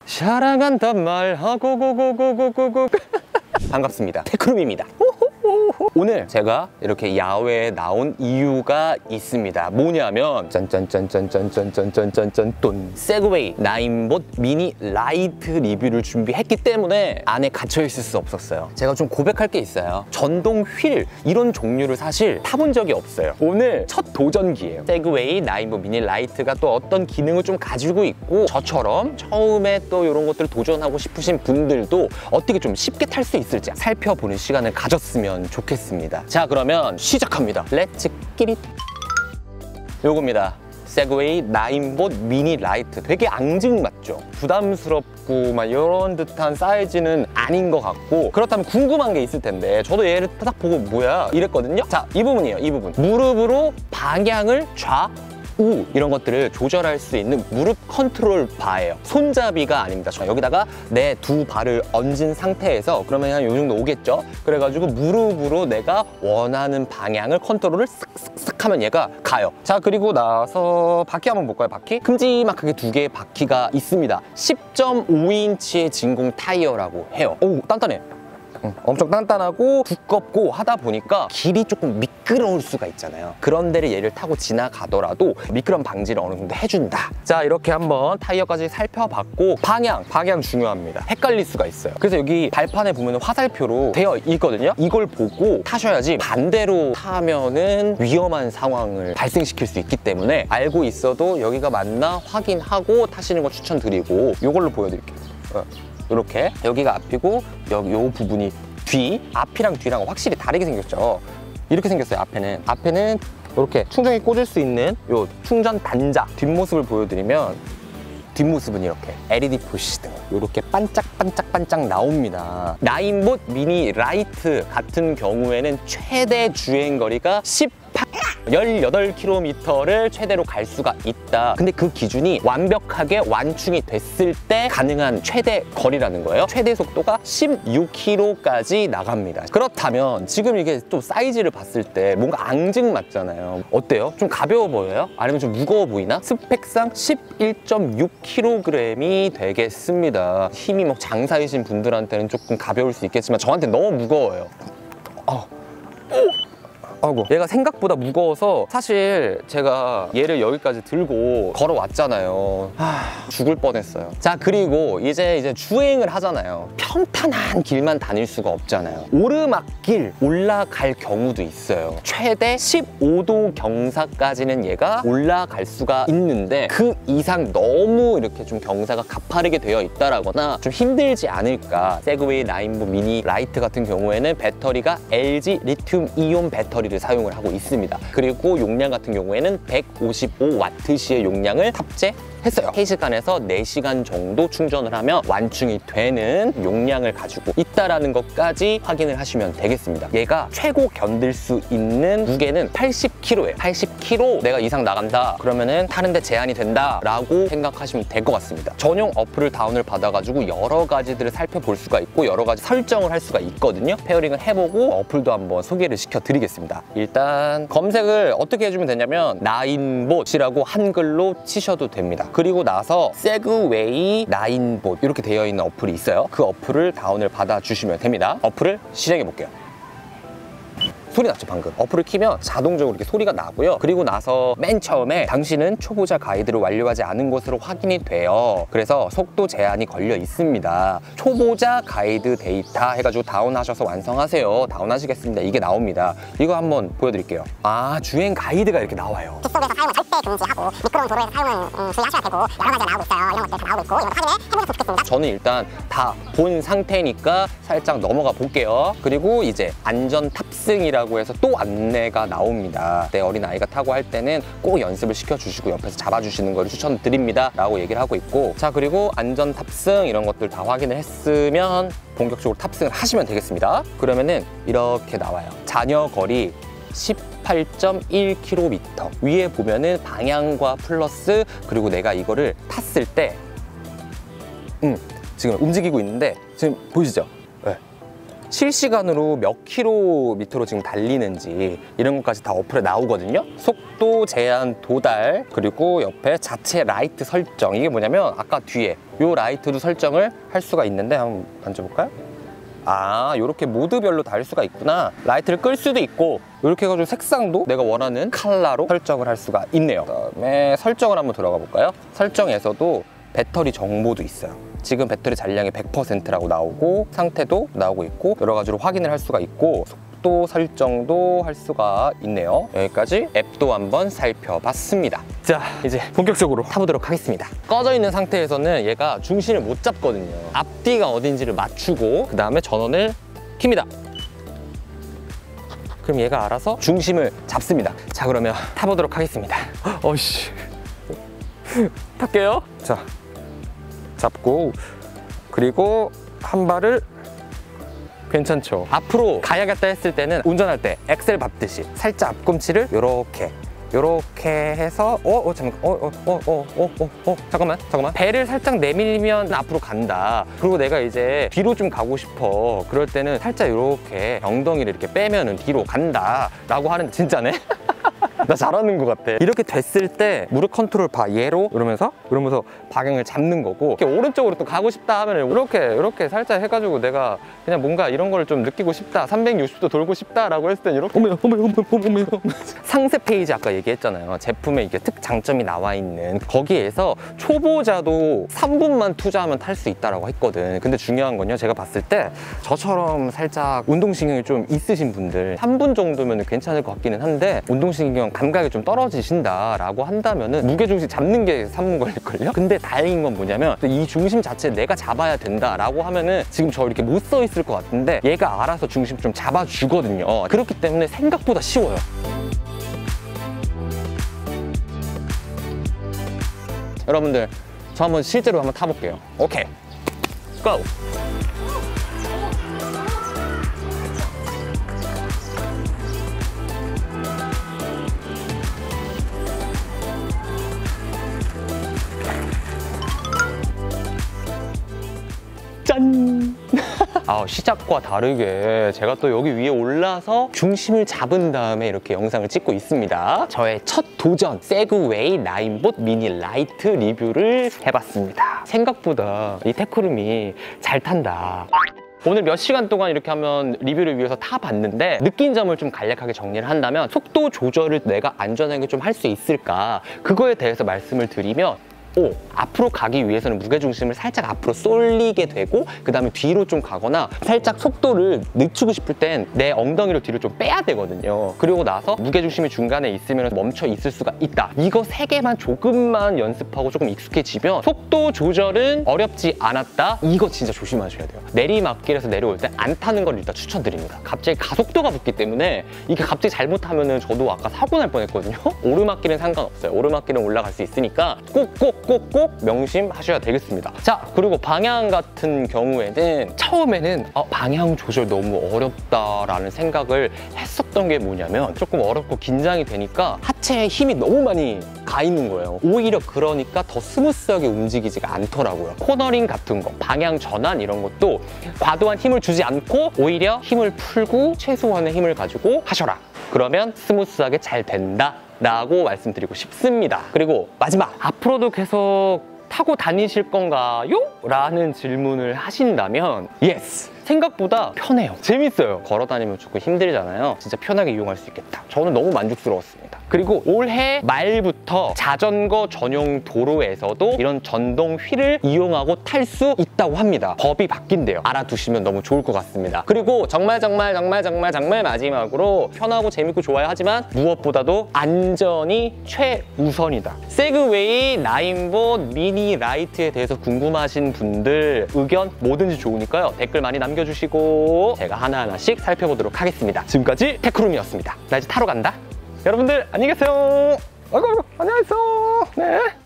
사랑한단 말하고 고고고고고고 반갑습니다. 테크룸입니다. 오늘 제가 이렇게 야외에 나온 이유가 있습니다. 뭐냐면 짠짠짠짠짠짠짠짠짠짠 세그웨이 9봇 미니 라이트 리뷰를 준비했기 때문에 안에 갇혀 있을 수 없었어요. 제가 좀 고백할 게 있어요. 전동 휠 이런 종류를 사실 타본 적이 없어요. 오늘 첫 도전기예요. 세그웨이 9봇 미니 라이트가 또 어떤 기능을 좀 가지고 있고 저처럼 처음에 또 이런 것들을 도전하고 싶으신 분들도 어떻게 좀 쉽게 탈 수 있을지 살펴보는 시간을 가졌으면 좋겠습니다. 자, 그러면 시작합니다. 렛츠 끼릿. 요겁니다. 세그웨이 9봇 미니 라이트. 되게 앙증맞죠? 부담스럽고 막 이런 듯한 사이즈는 아닌 것 같고, 그렇다면 궁금한 게 있을 텐데 저도 얘를 딱 보고 뭐야 이랬거든요. 자, 이 부분이에요. 이 부분. 무릎으로 방향을 우 이런 것들을 조절할 수 있는 무릎 컨트롤 바예요. 손잡이가 아닙니다. 여기다가 내 두 발을 얹은 상태에서 그러면 한 요 정도 오겠죠? 그래가지고 무릎으로 내가 원하는 방향을 컨트롤을 쓱쓱쓱 하면 얘가 가요. 자, 그리고 나서 바퀴 한번 볼까요? 바퀴? 큼지막하게 두 개의 바퀴가 있습니다. 10.5인치의 진공 타이어라고 해요. 오, 단단해. 엄청 단단하고 두껍고 하다 보니까 길이 조금 미끄러울 수가 있잖아요. 그런 데를 얘를 타고 지나가더라도 미끄럼 방지를 어느 정도 해준다. 자, 이렇게 한번 타이어까지 살펴봤고, 방향 중요합니다. 헷갈릴 수가 있어요. 그래서 여기 발판에 보면 화살표로 되어 있거든요. 이걸 보고 타셔야지 반대로 타면은 위험한 상황을 발생시킬 수 있기 때문에 알고 있어도 여기가 맞나 확인하고 타시는 거 추천드리고, 이걸로 보여드릴게요. 이렇게 여기가 앞이고 여기 요 부분이 뒤. 앞이랑 뒤랑 확실히 다르게 생겼죠. 이렇게 생겼어요. 앞에는 이렇게 충전기 꽂을 수 있는 요 충전 단자. 뒷모습을 보여드리면 뒷모습은 이렇게 LED 푸시등 이렇게 반짝반짝 나옵니다. 9봇 미니 라이트 같은 경우에는 최대 주행거리가 18km를 최대로 갈 수가 있다. 근데 그 기준이 완벽하게 완충이 됐을 때 가능한 최대 거리라는 거예요. 최대 속도가 16km까지 나갑니다. 그렇다면 지금 이게 또 사이즈를 봤을 때 뭔가 앙증맞잖아요. 어때요? 좀 가벼워 보여요? 아니면 좀 무거워 보이나? 스펙상 11.6kg이 되겠습니다. 힘이 뭐 장사이신 분들한테는 조금 가벼울 수 있겠지만 저한테 너무 무거워요. 아이고, 얘가 생각보다 무거워서 사실 제가 얘를 여기까지 들고 걸어왔잖아요. 죽을 뻔했어요. 자, 그리고 이제 주행을 하잖아요. 평탄한 길만 다닐 수가 없잖아요. 오르막길 올라갈 경우도 있어요. 최대 15도 경사까지는 얘가 올라갈 수가 있는데 그 이상 너무 이렇게 좀 경사가 가파르게 되어 있다라거나 좀 힘들지 않을까. 세그웨이 9봇 미니 라이트 같은 경우에는 배터리가 LG 리튬 이온 배터리를 사용을 하고 있습니다. 그리고 용량 같은 경우에는 155W의 용량을 탑재했어요. 3시간에서 4시간 정도 충전을 하면 완충이 되는 용량을 가지고 있다라는 것까지 확인을 하시면 되겠습니다. 얘가 최고 견딜 수 있는 무게는 80kg예요. 80kg 내가 이상 나간다 그러면은 타는데 제한이 된다라고 생각하시면 될 것 같습니다. 전용 어플을 다운을 받아가지고 여러 가지들을 살펴볼 수가 있고 여러 가지 설정을 할 수가 있거든요. 페어링을 해보고 어플도 한번 소개를 시켜드리겠습니다. 일단 검색을 어떻게 해주면 되냐면 9봇이라고 한글로 치셔도 됩니다. 그리고 나서 세그웨이 9봇 이렇게 되어 있는 어플이 있어요. 그 어플을 다운을 받아주시면 됩니다. 어플을 시작해 볼게요. 소리 났죠, 방금? 어플을 키면 자동적으로 이렇게 소리가 나고요. 그리고 나서 맨 처음에 당신은 초보자 가이드를 완료하지 않은 것으로 확인이 돼요. 그래서 속도 제한이 걸려 있습니다. 초보자 가이드 데이터 해가지고 다운하셔서 완성하세요. 다운하시겠습니다. 이게 나옵니다. 이거 한번 보여드릴게요. 주행 가이드가 이렇게 나와요. 빗속에서 사용은 절대 금지하고 미끄러운 도로에서 사용은 주의하셔야 되고 여러 가지가 나오고 있어요. 이런 것들 다 나오고 있고 이런 거 확인해 해보셨으면 좋겠습니다. 저는 일단 다 본 상태니까 살짝 넘어가 볼게요. 그리고 이제 안전 탑승이라고 해서 또 안내가 나옵니다. 내 어린아이가 타고 할 때는 꼭 연습을 시켜주시고 옆에서 잡아주시는 걸 추천드립니다 라고 얘기를 하고 있고, 자, 그리고 안전 탑승 이런 것들 다 확인을 했으면 본격적으로 탑승을 하시면 되겠습니다. 그러면은 이렇게 나와요. 잔여 거리 18.1km. 위에 보면은 방향과 플러스 그리고 내가 이거를 탔을 때 지금 움직이고 있는데 지금 보이시죠? 네. 실시간으로 몇 킬로미터로 지금 달리는지 이런 것까지 다 어플에 나오거든요. 속도 제한 도달, 그리고 옆에 자체 라이트 설정. 이게 뭐냐면 아까 뒤에 요 라이트도 설정을 할 수가 있는데 한번 만져볼까요? 아, 이렇게 모드별로 달 수가 있구나. 라이트를 끌 수도 있고 이렇게 해가지고 색상도 내가 원하는 컬러로 설정을 할 수가 있네요. 그다음에 설정을 한번 들어가 볼까요? 설정에서도 배터리 정보도 있어요. 지금 배터리 잔량이 100%라고 나오고 상태도 나오고 있고 여러 가지로 확인을 할 수가 있고 속도 설정도 할 수가 있네요. 여기까지 앱도 한번 살펴봤습니다. 자, 이제 본격적으로 타보도록 하겠습니다. 꺼져 있는 상태에서는 얘가 중심을 못 잡거든요. 앞뒤가 어딘지를 맞추고 그 다음에 전원을 킵니다. 그럼 얘가 알아서 중심을 잡습니다. 자, 그러면 타보도록 하겠습니다. 어이씨, 탈게요. 자, 잡고 그리고 한 발을 괜찮죠? 앞으로 가야겠다 했을 때는 운전할 때 엑셀 밟듯이 살짝 앞꿈치를 요렇게 해서 잠깐만 배를 살짝 내밀면 앞으로 간다. 그리고 내가 이제 뒤로 좀 가고 싶어. 그럴 때는 살짝 이렇게 엉덩이를 이렇게 빼면은 뒤로 간다 라고 하는데 진짜네? 나 잘하는 것 같아. 이렇게 됐을 때 무릎 컨트롤 봐. 얘로 이러면서 방향을 잡는 거고, 이렇게 오른쪽으로 또 가고 싶다 하면 이렇게 살짝 해가지고 내가 그냥 뭔가 이런 거를 좀 느끼고 싶다, 360도 돌고 싶다라고 했을 땐 이렇게 어머 상세 페이지 아까 얘기했잖아요. 제품에 이게 특장점이 나와 있는 거기에서 초보자도 3분만 투자하면 탈 수 있다라고 했거든. 근데 중요한 건요, 제가 봤을 때 저처럼 살짝 운동신경이 좀 있으신 분들 3분 정도면 괜찮을 것 같기는 한데 운동신경 감각이 좀 떨어지신다라고 한다면은 무게중심 잡는 게 3분 걸릴걸요? 근데 다행인 건 뭐냐면 이 중심 자체 내가 잡아야 된다라고 하면은 지금 저 이렇게 못 서 있을 것 같은데 얘가 알아서 중심 좀 잡아주거든요. 그렇기 때문에 생각보다 쉬워요. 여러분들, 저 한번 실제로 한번 타볼게요. 오케이, 고! 짠! 시작과 다르게 제가 또 여기 위에 올라서 중심을 잡은 다음에 이렇게 영상을 찍고 있습니다. 저의 첫 도전 세그웨이 라인봇 미니 라이트 리뷰를 해봤습니다. 생각보다 이 테크룸이 잘 탄다. 오늘 몇 시간 동안 이렇게 한번 리뷰를 위해서 타봤는데 느낀 점을 좀 간략하게 정리를 한다면 속도 조절을 내가 안전하게 좀 할 수 있을까, 그거에 대해서 말씀을 드리면 앞으로 가기 위해서는 무게중심을 살짝 앞으로 쏠리게 되고 그 다음에 뒤로 좀 가거나 살짝 속도를 늦추고 싶을 땐 내 엉덩이를 뒤로 좀 빼야 되거든요. 그리고 나서 무게중심이 중간에 있으면 멈춰 있을 수가 있다. 이거 3개만 조금만 연습하고 조금 익숙해지면 속도 조절은 어렵지 않았다. 이거 진짜 조심하셔야 돼요. 내리막길에서 내려올 때 안 타는 걸 일단 추천드립니다. 갑자기 가속도가 붙기 때문에 이게 갑자기 잘못하면은 저도 아까 사고 날 뻔했거든요. 오르막길은 상관없어요. 오르막길은 올라갈 수 있으니까 꼭 명심하셔야 되겠습니다. 자, 그리고 방향 같은 경우에는 처음에는 방향 조절 너무 어렵다라는 생각을 했었던 게 뭐냐면 조금 어렵고 긴장이 되니까 하체에 힘이 너무 많이 가 있는 거예요. 오히려 그러니까 더 스무스하게 움직이지가 않더라고요. 코너링 같은 거, 방향 전환 이런 것도 과도한 힘을 주지 않고 오히려 힘을 풀고 최소한의 힘을 가지고 하셔라. 그러면 스무스하게 잘 된다 라고 말씀드리고 싶습니다. 그리고 마지막, 앞으로도 계속 타고 다니실 건가요? 라는 질문을 하신다면 예스! 생각보다 편해요. 재밌어요. 걸어 다니면 조금 힘들잖아요. 진짜 편하게 이용할 수 있겠다. 저는 너무 만족스러웠습니다. 그리고 올해 말부터 자전거 전용 도로에서도 이런 전동 휠을 이용하고 탈 수 있다고 합니다. 법이 바뀐대요. 알아두시면 너무 좋을 것 같습니다. 그리고 정말 마지막으로 편하고 재밌고 좋아야 하지만 무엇보다도 안전이 최우선이다. 세그웨이 라인봇 미니 라이트에 대해서 궁금하신 분들 의견 뭐든지 좋으니까요. 댓글 많이 남겨주시고 제가 하나하나씩 살펴보도록 하겠습니다. 지금까지 테크룸이었습니다. 나 이제 타러 간다. 여러분들 안녕히 계세요. 아이고 안녕히 계세요. 네.